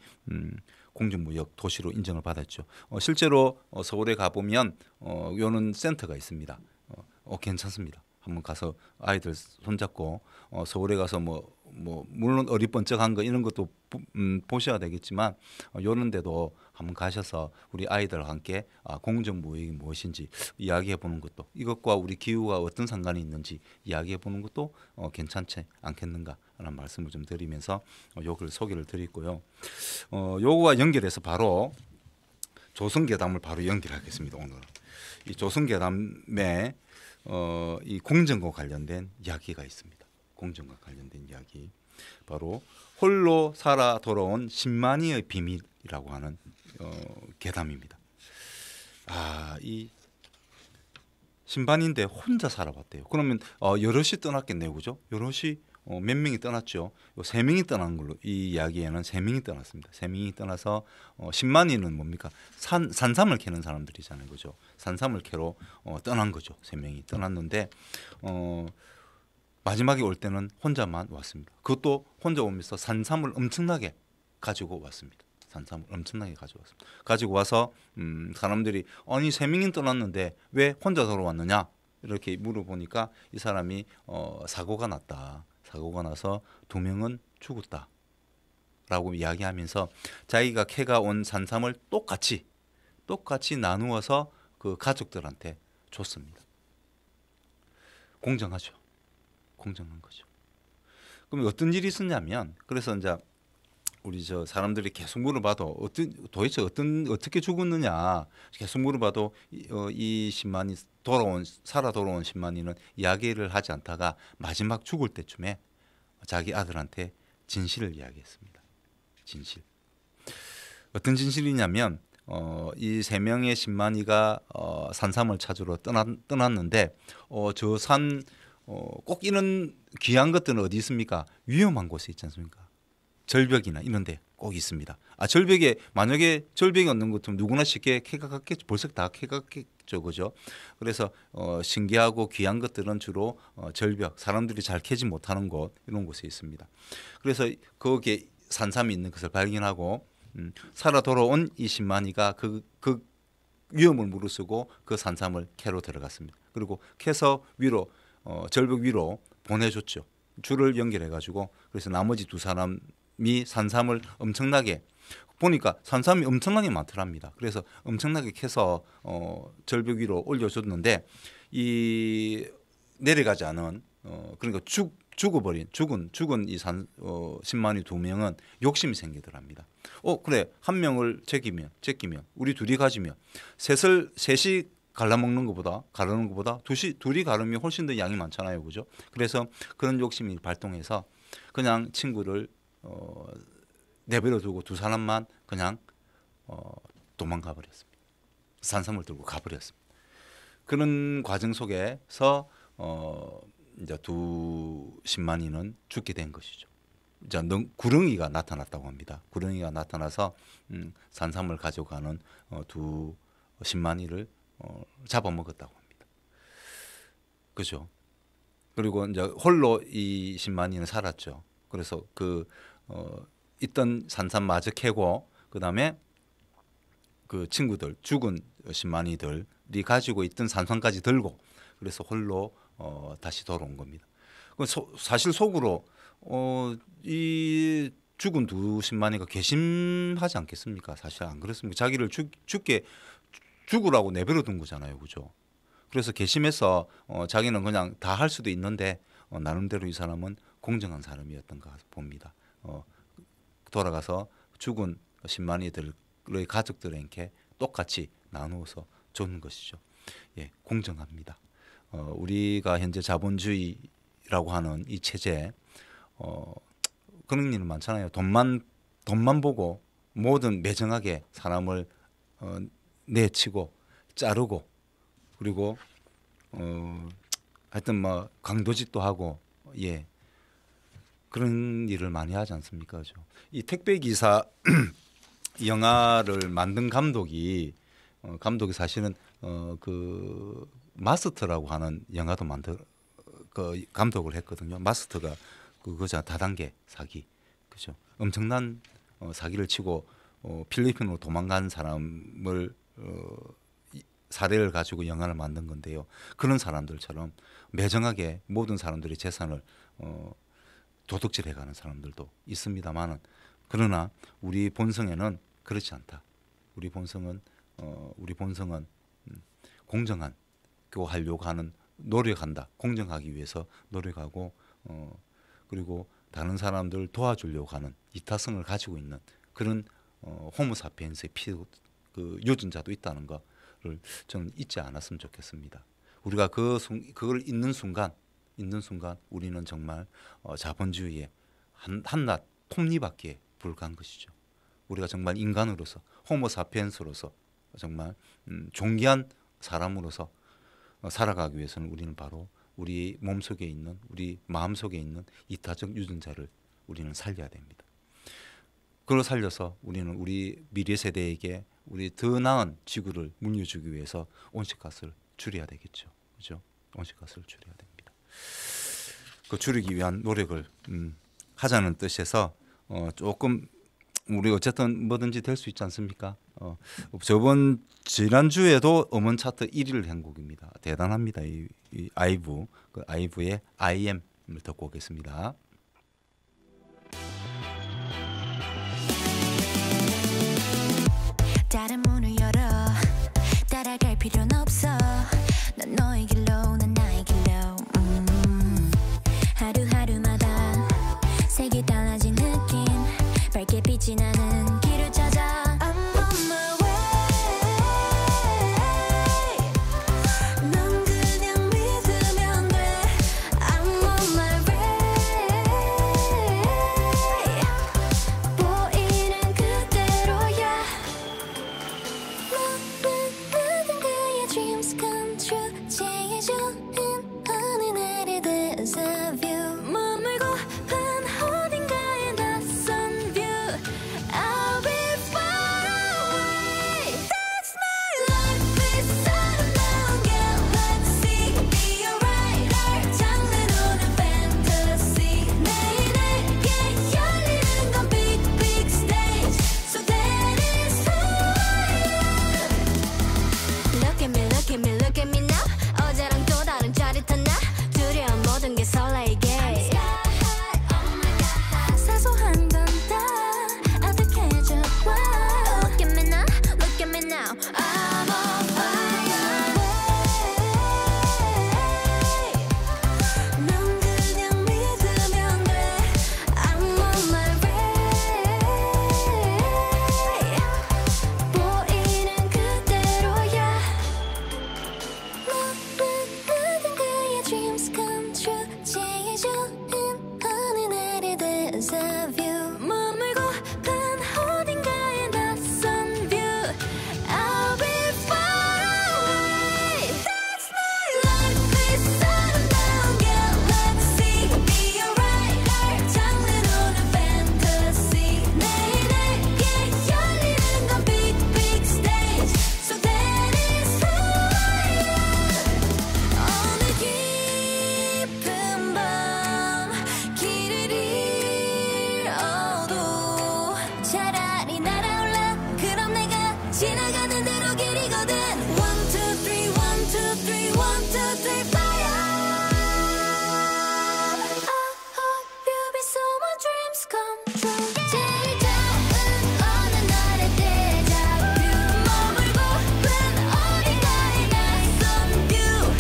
공정무역 도시로 인정을 받았죠. 실제로 서울에 가보면 요런 센터가 있습니다. 괜찮습니다. 한번 가서 아이들 손잡고 서울에 가서 뭐 물론 어리번쩍한 거 이런 것도 보셔야 되겠지만 요런 데도 한번 가셔서 우리 아이들과 함께 공정무역이 무엇인지 이야기해 보는 것도 이것과 우리 기후가 어떤 상관이 있는지 이야기해 보는 것도 괜찮지 않겠는가 하는 말씀을 좀 드리면서 요걸 소개를 드리고요. 요거와 연결해서 바로 조선괴담을 바로 연결하겠습니다. 오늘 이 조선괴담에 이 공정과 관련된 이야기가 있습니다. 공정과 관련된 이야기 바로 홀로 살아 돌아온 신만이의 비밀이라고 하는 괴담입니다. 이 신반인데 혼자 살아봤대요. 그러면 여럿이 떠났겠네요, 그죠? 여럿이 몇 명이 떠났죠. 3명이 떠난 걸로 이 이야기에는 3명이 떠났습니다. 3명이 떠나서 신만이는 뭡니까? 산삼을 캐는 사람들이잖아요, 그죠? 산삼을 캐러 떠난 거죠. 3명이 떠났는데 마지막에 올 때는 혼자만 왔습니다. 그것도 혼자 오면서 산삼을 엄청나게 가지고 왔습니다. 산삼을 엄청나게 가져왔습니다. 가지고 와서 사람들이 아니 3명이 떠났는데 왜 혼자 돌아왔느냐 이렇게 물어보니까 이 사람이 사고가 났다. 사고가 나서 2명은 죽었다라고 이야기하면서 자기가 캐가 온 산삼을 똑같이 나누어서 그 가족들한테 줬습니다. 공정하죠. 공정한 거죠. 그럼 어떤 일이 있었냐면 그래서 이제 우리 사람들이 계속 물어봐도 도대체 어떻게 죽었느냐 계속 물어봐도 이 신만이 살아 돌아온 신만이는 이야기를 하지 않다가 마지막 죽을 때쯤에 자기 아들한테 진실을 이야기했습니다. 진실. 어떤 진실이냐면 이 3명의 신만이가 산삼을 찾으러 떠났는데 저 산 꼭 이런 귀한 것들은 어디 있습니까? 위험한 곳에 있지 않습니까? 절벽이나 이런 데 꼭 있습니다. 절벽에 만약에 절벽이 없는 것은 누구나 쉽게 캐가 갔겠죠. 벌써 다 캐가 갔겠죠. 그죠? 그래서 신기하고 귀한 것들은 주로 절벽, 사람들이 잘 캐지 못하는 곳 이런 곳에 있습니다. 그래서 거기에 산삼이 있는 것을 발견하고 살아 돌아온 이 신만이가 그 위험을 무릅쓰고 그 산삼을 캐러 들어갔습니다. 그리고 캐서 위로 절벽 위로 보내줬죠. 줄을 연결해 가지고. 그래서 나머지 두 사람이 산삼을 엄청나게 보니까 산삼이 엄청나게 많더랍니다. 그래서 엄청나게 캐서 절벽 위로 올려줬는데 이 내려가지 않은 그러니까 죽은 이 10만위 두 명은 욕심이 생기더랍니다. 그래 한 명을 제끼면 우리 둘이 가지면 셋이 갈라먹는 것보다 둘이 가르면 훨씬 더 양이 많잖아요, 그죠? 그래서 그런 욕심이 발동해서 그냥 친구를 내버려 두고 두 사람만 그냥 도망가 버렸습니다. 산삼을 들고 가버렸습니다. 그런 과정 속에서 이제 두 10만위는 죽게 된 것이죠. 이제 구렁이가 나타났다고 합니다. 구렁이가 나타나서 산삼을 가져가는 두 10만위를 잡아먹었다고 합니다. 그죠? 그리고 이제 홀로 이 10만위는 살았죠. 그래서 있던 산삼마저 캐고 그다음에 그 친구들 죽은 10만위들이 가지고 있던 산삼까지 들고 그래서 홀로 다시 돌아온 겁니다. 사실 속으로 이 죽은 두 10만위가 괘씸하지 않겠습니까? 사실 안 그렇습니까? 자기를 죽으라고 내버려 둔 거잖아요, 그죠? 그래서 괘씸해서 자기는 그냥 다 할 수도 있는데 나름대로 이 사람은 공정한 사람이었던가 봅니다. 돌아가서 죽은 10만위들의 가족들에게 똑같이 나누어서 줬는 것이죠. 예, 공정합니다. 우리가 현재 자본주의라고 하는 이 체제 그런 일은 많잖아요. 돈만 보고 모든 매정하게 사람을 내치고 자르고 그리고 하여튼 뭐 강도짓도 하고 예 그런 일을 많이 하지 않습니까? 그죠? 이 택배 기사 영화를 만든 감독이 사실은 그 마스터라고 하는 영화도 그 감독을 했거든요. 마스터가 그거잖아, 다단계 사기, 그죠? 엄청난 사기를 치고 필리핀으로 도망간 사람을 사례를 가지고 영화를 만든 건데요. 그런 사람들처럼 매정하게 모든 사람들의 재산을 도둑질해가는 사람들도 있습니다만은 그러나 우리 본성에는 그렇지 않다. 우리 본성은 공정한 하려고 하는 노력한다. 공정하기 위해서 노력하고 그리고 다른 사람들 도와주려고 하는 이타성을 가지고 있는 그런 호모사피엔스의 그 유전자도 있다는 거를 저는 잊지 않았으면 좋겠습니다. 우리가 그걸 잊는 순간 우리는 정말 자본주의의 한낱 톱니바퀴에 불과한 것이죠. 우리가 정말 인간으로서 호모사피엔스로서 정말 존귀한 사람으로서 살아가기 위해서는 우리는 바로 우리 몸속에 있는 우리 마음속에 있는 이타적 유전자를 우리는 살려야 됩니다. 그걸 살려서 우리는 우리 미래 세대에게 우리 더 나은 지구를 물려주기 위해서 온실가스를 줄여야 되겠죠. 그죠? 온실가스를 줄여야 됩니다. 그 줄이기 위한 노력을 하자는 뜻에서 조금 우리 어쨌든 뭐든지 될 수 있지 않습니까? 지난주에도 음원 차트 1위를 한 곡입니다. 대단합니다. 이 아이브, 그 아이브의 I Am을 듣고 오겠습니다. 다른 문을 열어 따라갈 필요는 없어 넌 너의 길로 난 나의 길로 하루하루마다 색이 달라진 느낌 밝게 빛이 나는 길을 찾아 I'm on my way 넌 그냥 믿으면 돼 I'm on my way 보이는 그대로야 모든 그의 dreams come true 제일 좋은 어느 날의 deja vu 머물고픈 어딘가의 낯선 view I'll 차라리 날아올라 그럼 내가 지나가는 대로 길이거든 One, two, three, one, two, three, one, two, three, fire I hope you be so my dreams come true 제일 좋은 어느 날의 데자뷰 머물고 은 어딘가에 낯선 view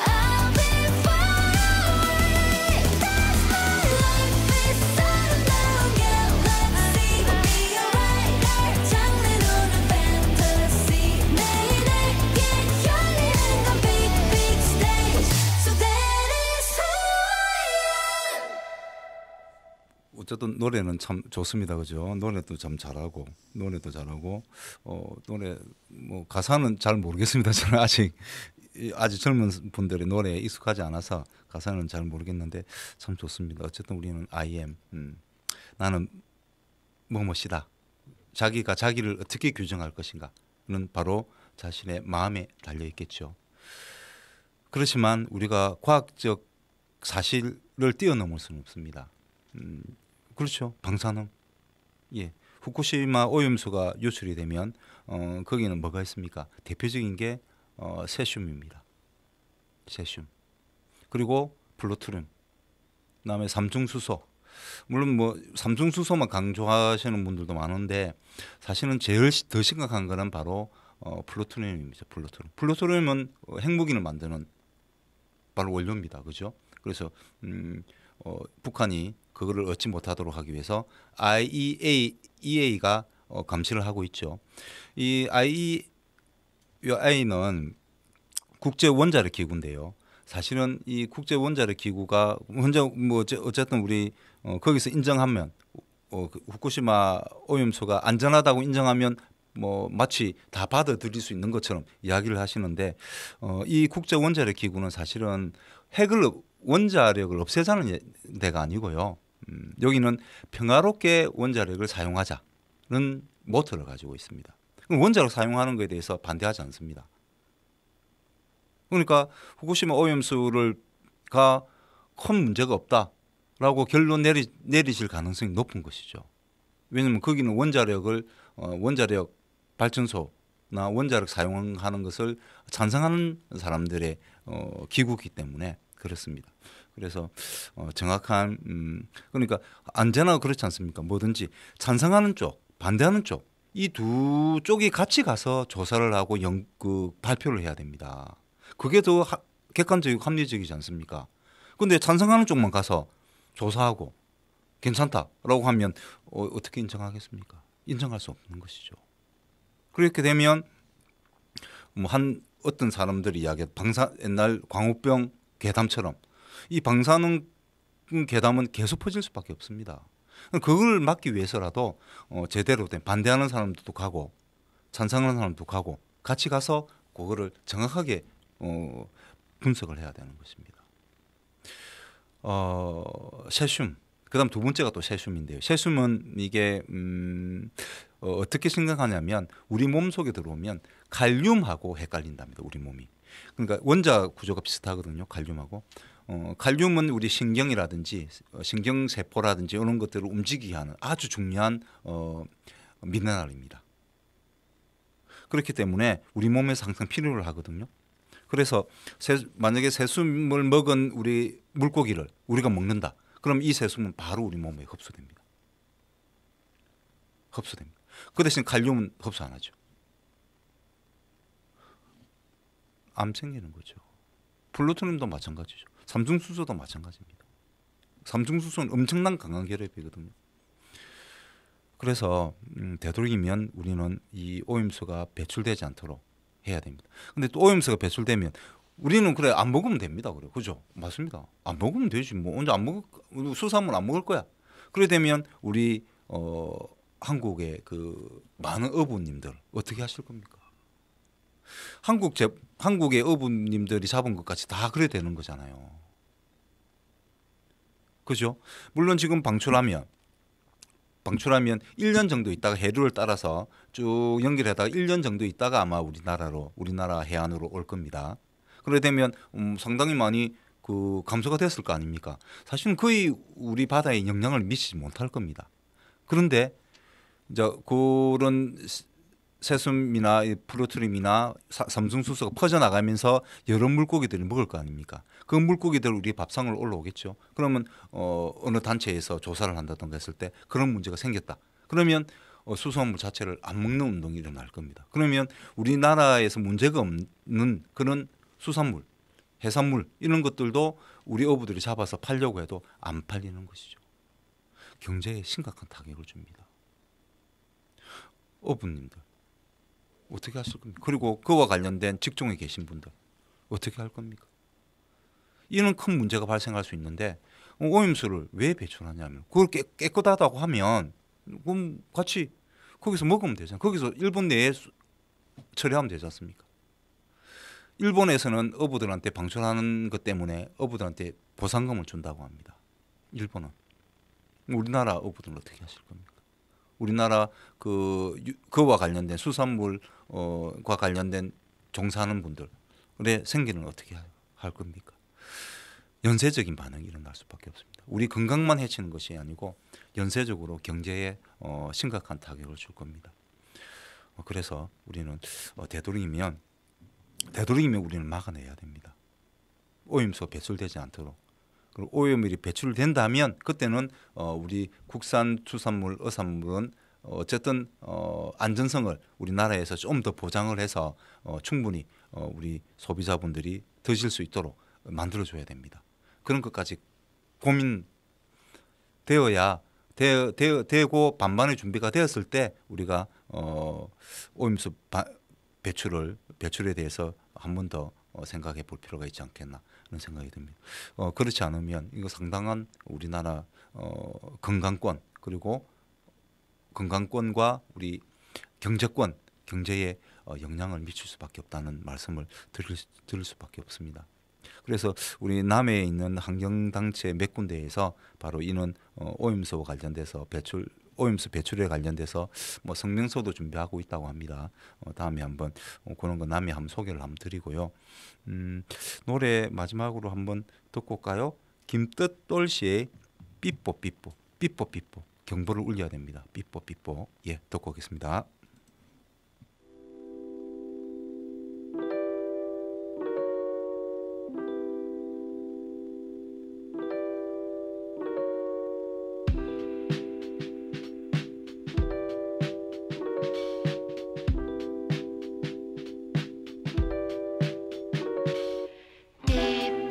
I'll be far away That's my life is 아름다운 galaxy I'll be alright 장르로는 fantasy 매일 내게 열리는 건 big big stage So that is who I am 어쨌든 노래는 참 좋습니다, 그죠? 노래도 참 잘하고 노래도 잘하고 노래 뭐 가사는 잘 모르겠습니다. 저는 아직 젊은 분들의 노래에 익숙하지 않아서 가사는 잘 모르겠는데 참 좋습니다. 어쨌든 우리는 I am 나는 뭐뭐시다. 자기가 자기를 어떻게 규정할 것인가는 바로 자신의 마음에 달려 있겠죠. 그렇지만 우리가 과학적 사실을 뛰어넘을 수는 없습니다. 그렇죠. 방사능. 예. 후쿠시마 오염수가 유출이 되면 거기는 뭐가 있습니까? 대표적인 게 세슘입니다. 세슘. 그리고 플루토늄. 그다음에 삼중수소. 물론 뭐 삼중수소만 강조하시는 분들도 많은데 사실은 제일 더 심각한 거는 바로 플루토늄입니다. 플루토늄. 플루토늄은 핵무기를 만드는 바로 원료입니다. 그죠? 그래서 북한이 그거를 얻지 못하도록 하기 위해서 IAEA가 감시를 하고 있죠. 이 IAEA는 국제 원자력 기구인데요. 사실은 이 국제 원자력 기구가 먼저 뭐 어쨌든 우리 거기서 인정하면 후쿠시마 오염수가 안전하다고 인정하면 뭐 마치 다 받아들일 수 있는 것처럼 이야기를 하시는데 이 국제 원자력 기구는 사실은 원자력을 없애자는 데가 아니고요. 여기는 평화롭게 원자력을 사용하자는 모토를 가지고 있습니다. 원자력 사용하는 것에 대해서 반대하지 않습니다. 그러니까 후쿠시마 오염수가 큰 문제가 없다라고 결론 내리실 가능성이 높은 것이죠. 왜냐하면 거기는 원자력 발전소나 원자력 사용하는 것을 찬성하는 사람들의 기구이기 때문에 그렇습니다. 그래서 정확한 그러니까 언제나 그렇지 않습니까? 뭐든지 찬성하는 쪽, 반대하는 쪽 이 두 쪽이 같이 가서 조사를 하고 발표를 해야 됩니다. 그게 더 객관적이고 합리적이지 않습니까? 그런데 찬성하는 쪽만 가서 조사하고 괜찮다라고 하면 어떻게 인정하겠습니까? 인정할 수 없는 것이죠. 그렇게 되면 뭐 어떤 사람들이 이야기한 옛날 광우병 괴담처럼 이 방사능 괴담은 계속 퍼질 수밖에 없습니다. 그걸 막기 위해서라도 제대로 된 반대하는 사람들도 가고 찬성하는 사람도 가고 같이 가서 그거를 정확하게 분석을 해야 되는 것입니다. 세슘. 그다음 두 번째가 또 세슘인데요. 세슘은 이게 어떻게 생각하냐면 우리 몸 속에 들어오면 칼륨하고 헷갈린답니다. 우리 몸이. 그러니까 원자 구조가 비슷하거든요. 칼륨하고. 칼륨은 우리 신경이라든지 신경세포라든지 이런 것들을 움직이게 하는 아주 중요한 미네랄입니다. 그렇기 때문에 우리 몸에서 항상 필요를 하거든요. 그래서 만약에 세슘을 먹은 우리 물고기를 우리가 먹는다. 그럼 이 세슘은 바로 우리 몸에 흡수됩니다. 그 대신 칼륨은 흡수 안 하죠. 암 생기는 거죠. 플루토늄도 마찬가지죠. 삼중수소도 마찬가지입니다. 삼중수소는 엄청난 강한 결합이거든요. 그래서 되도록이면 우리는 이 오염수가 배출되지 않도록 해야 됩니다. 근데 또 오염수가 배출되면 우리는 그래 안 먹으면 됩니다. 그래, 그죠? 맞습니다. 안 먹으면 되지. 뭐 언제 안 먹을 수산물 안 먹을 거야. 그래 되면 우리 한국의 그 많은 어부님들 어떻게 하실 겁니까? 한국의 어부님들이 잡은 것까지 다 그래 되는 거잖아요. 그죠? 물론 지금 방출하면 1년 정도 있다가 해류를 따라서 쭉 연결하다가 1년 정도 있다가 아마 우리나라 해안으로 올 겁니다. 그래 되면 상당히 많이 그 감소가 됐을 거 아닙니까? 사실은 거의 우리 바다에 영향을 미치지 못할 겁니다. 그런데 이제 그런 세슘이나 플루토늄이나 삼중수소가 퍼져나가면서 여러 물고기들이 먹을 거 아닙니까? 그 물고기들 우리 밥상을 올라오겠죠. 그러면 어느 단체에서 조사를 한다던가 했을 때 그런 문제가 생겼다. 그러면 수소화물 자체를 안 먹는 운동이 일어날 겁니다. 그러면 우리나라에서 문제가 없는 그런 수산물, 해산물 이런 것들도 우리 어부들이 잡아서 팔려고 해도 안 팔리는 것이죠. 경제에 심각한 타격을 줍니다. 어부님들 어떻게 하실 겁니까? 그리고 그와 관련된 직종에 계신 분들 어떻게 할 겁니까? 이런 큰 문제가 발생할 수 있는데 오염수를 왜 배출하냐면 그걸 깨끗하다고 하면 그럼 같이 거기서 먹으면 되잖아요. 거기서 일본 내에 처리하면 되지 않습니까? 일본에서는 어부들한테 방출하는 것 때문에 어부들한테 보상금을 준다고 합니다. 일본은. 우리나라 어부들은 어떻게 하실 겁니까? 우리나라 그와 관련된 수산물과 관련된 종사하는 분들의 생계는 어떻게 할 겁니까? 연쇄적인 반응이 일어날 수밖에 없습니다. 우리 건강만 해치는 것이 아니고 연쇄적으로 경제에 심각한 타격을 줄 겁니다. 그래서 우리는 되도록이면 우리는 막아내야 됩니다. 오염수가 배출되지 않도록. 그리고 오염물이 배출된다면 그때는 우리 국산 수산물, 어산물은 어쨌든 안전성을 우리나라에서 좀 더 보장을 해서 충분히 우리 소비자분들이 드실 수 있도록 만들어줘야 됩니다. 그런 것까지 고민되어야 되고 반반의 준비가 되었을 때 우리가 오염수 배출에 대해서 한 번 더 생각해 볼 필요가 있지 않겠나 그런 생각이 듭니다. 그렇지 않으면 이거 상당한 우리나라 건강권 그리고 건강권과 우리 경제권 경제에 영향을 미칠 수밖에 없다는 말씀을 드릴 수밖에 없습니다. 그래서 우리 남해에 있는 환경단체 몇 군데에서 바로 이는 오염수와 관련돼서 오염수 배출에 관련돼서 뭐 성명서도 준비하고 있다고 합니다. 다음에 한번 그런 거 남해 한번 소개를 한번 드리고요. 노래 마지막으로 한번 듣고 올까요? 김뜻돌씨의 삐뽀 경보를 울려야 됩니다. 삐뽀 예 듣고 오겠습니다. 삐뽀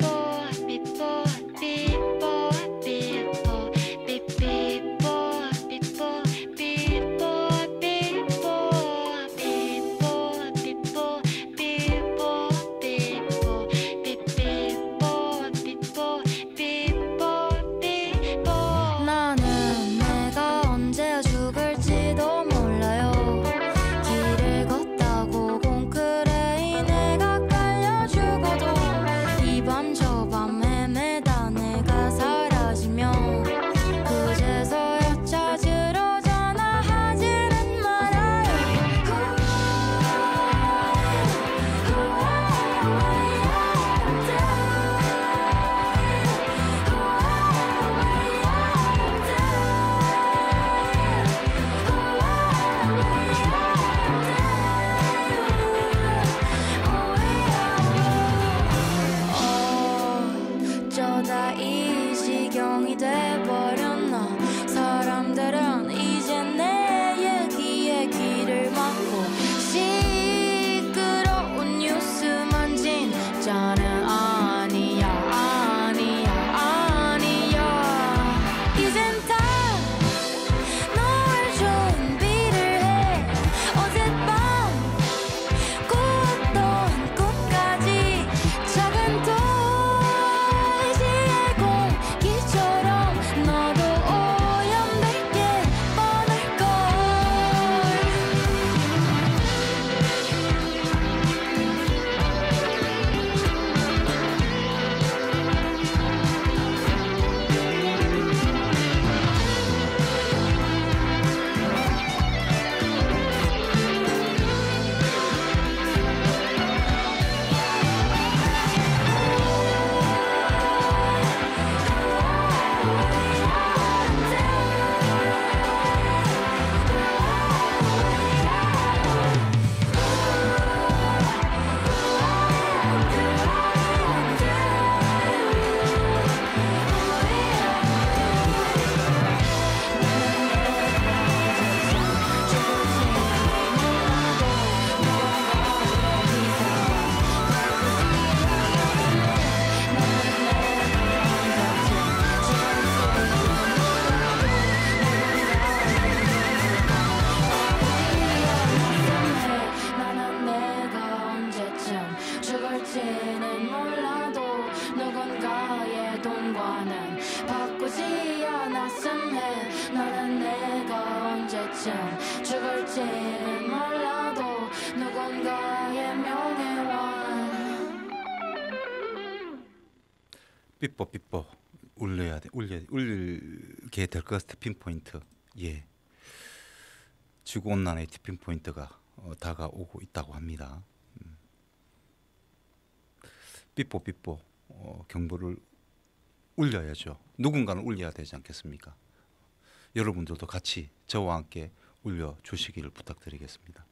죽을지 몰라도 누군가의 명예와 삐뽀 울리게 될 것 같아. 핀포인트. 예. 지구온난화의 티핑 포인트가 다가오고 있다고 합니다. 삐뽀 경보를 울려야죠. 누군가는 울려야 되지 않겠습니까? 여러분들도 같이 저와 함께 울려주시기를 부탁드리겠습니다.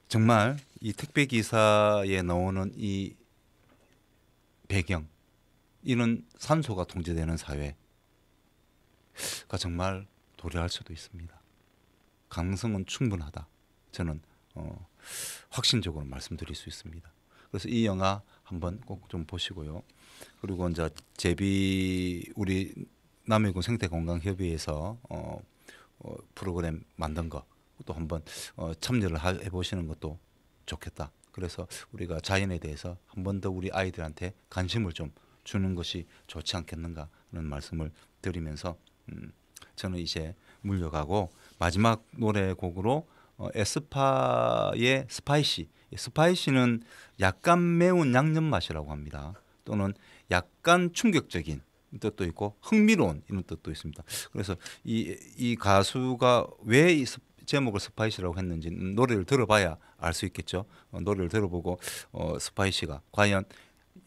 정말 이 택배 기사에 나오는 이 배경, 이는 산소가 통제되는 사회가 정말 도래할 수도 있습니다. 가능성은 충분하다. 저는 확신적으로 말씀드릴 수 있습니다. 그래서 이 영화 한번 꼭 좀 보시고요. 그리고 이제 우리 남해군 생태건강협의회에서 프로그램 만든 거 또 한번 참여를 해보시는 것도 좋겠다. 그래서 우리가 자연에 대해서 한 번 더 우리 아이들한테 관심을 좀 주는 것이 좋지 않겠는가 하는 말씀을 드리면서 저는 이제 물러가고 마지막 노래곡으로 에스파의 스파이시. 스파이시는 약간 매운 양념 맛이라고 합니다. 또는 약간 충격적인 뜻도 있고 흥미로운 이런 뜻도 있습니다. 그래서 이 가수가 왜 이 제목을 스파이시라고 했는지 노래를 들어봐야 알 수 있겠죠. 노래를 들어보고 스파이시가 과연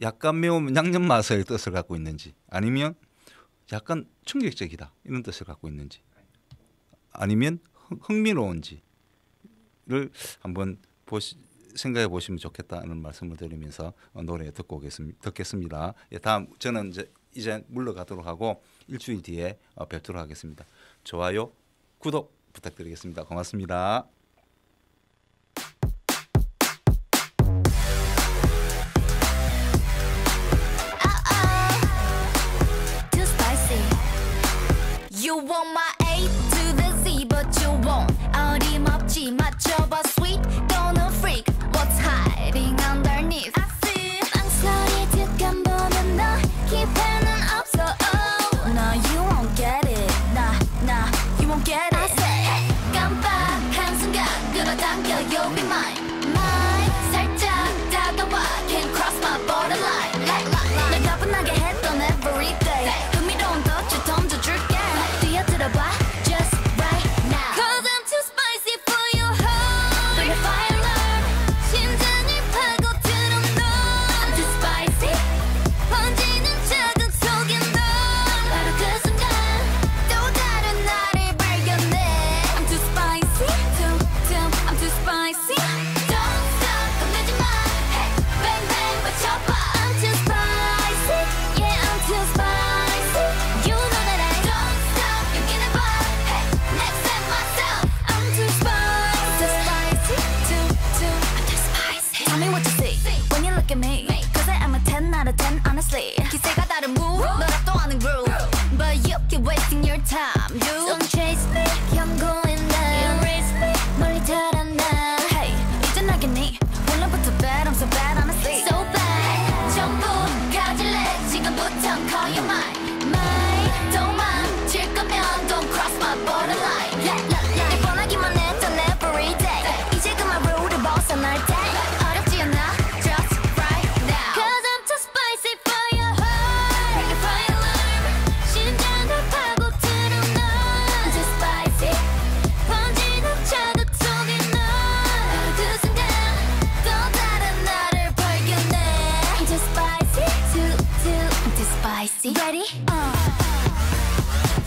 약간 매운 양념 맛의 뜻을 갖고 있는지, 아니면 약간 충격적이다 이런 뜻을 갖고 있는지, 아니면 흥미로운지를 한번 생각해 보시면 좋겠다는 말씀을 드리면서 노래 듣겠습니다. 예, 다음 저는 이제 물러가도록 하고 일주일 뒤에 뵙도록 하겠습니다. 좋아요, 구독 부탁드리겠습니다. 고맙습니다. Too spicy. You want my A to the Z, but you won't. 어림없지 맞춰봐 sweet. Gonna freak. What's hiding underneath? I see. 망설이 득한 보는 너 기회는 없어. Oh, no, you won't get it. Nah, you won't get it. I say. 깜빡한 순간 끌어당겨 you'll be mine. 살짝 다가와 can't cross my borderline. 날 가뿐하게 했던 everyday 흥미로운 덫을 던져줄게. 뛰어들어봐 just right now. Cause I'm too spicy for your heart. Bring the fire alarm. 심장이 파고들어 너. I'm too spicy. 번지는 자극 속에 너. 바로 그 순간 또 다른 나를 발견해. I'm too spicy. I'm too spicy. Don't stop 겁내지 마. Hey, bang bang 외쳐봐. I'm too spicy. Yeah, I'm too spicy. You know that I don't stop. 용기내 봐. Hey, next time myself. I'm too spicy. I'm too spicy. Tell me what you see when you look at me. 'Cause I am a 10 out of 10 honestly. 기세가 다른 move, 너랍도 아는 groove. But you keep wasting your time, dude. Don't chase me, 경고인 나. Erase me, 멀리 달아나. Hey, 이제 나겠니? 오늘부터 bad, I'm so bad honestly. So bad, 전부 가질래. 지금부터 call you mine. 도망칠 거면 don't cross my borderline. 날 뻔하기만 했던 every day. 이제 그만 룰을 벗어날 때. 어렵지 않아, just right now. 'Cause I'm too spicy for your heart. Bring the fire alarm. 심장을 파고들어 너. I'm too spicy. 번지는 자극 속에 너. 바로 그 순간 또 다른 나를 발견해. I'm too spicy. I'm too spicy. Ready?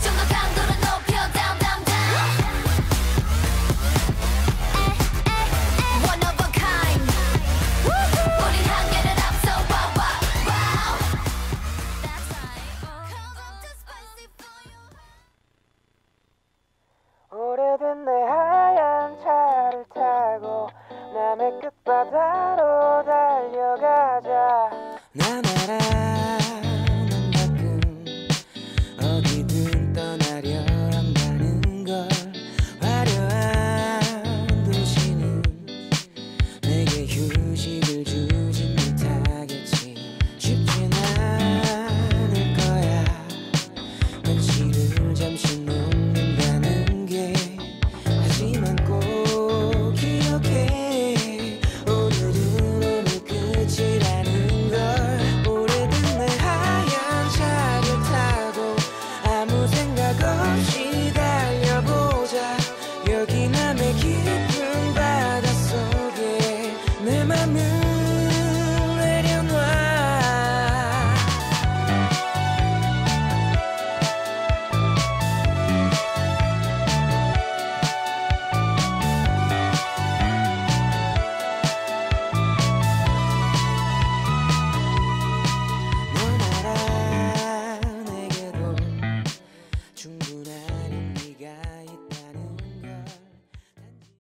좀 더 강도를 높여 down down down. One of a kind. 우린 한계를 앞서 wow wow wow. That's right. 'Cause I'm too spicy for you. 오래된 내 하얀 차를 타고 남의 끝바다로 달려가자. 난 알아 넌 가끔 어디든 떠나려 한다는 걸. 화려한 도시는 내게 휴식을 주지 못하겠지. 쉽진 않을 거야. 현실을 잠시 놓는다는 게. 하지만 맘에 깊이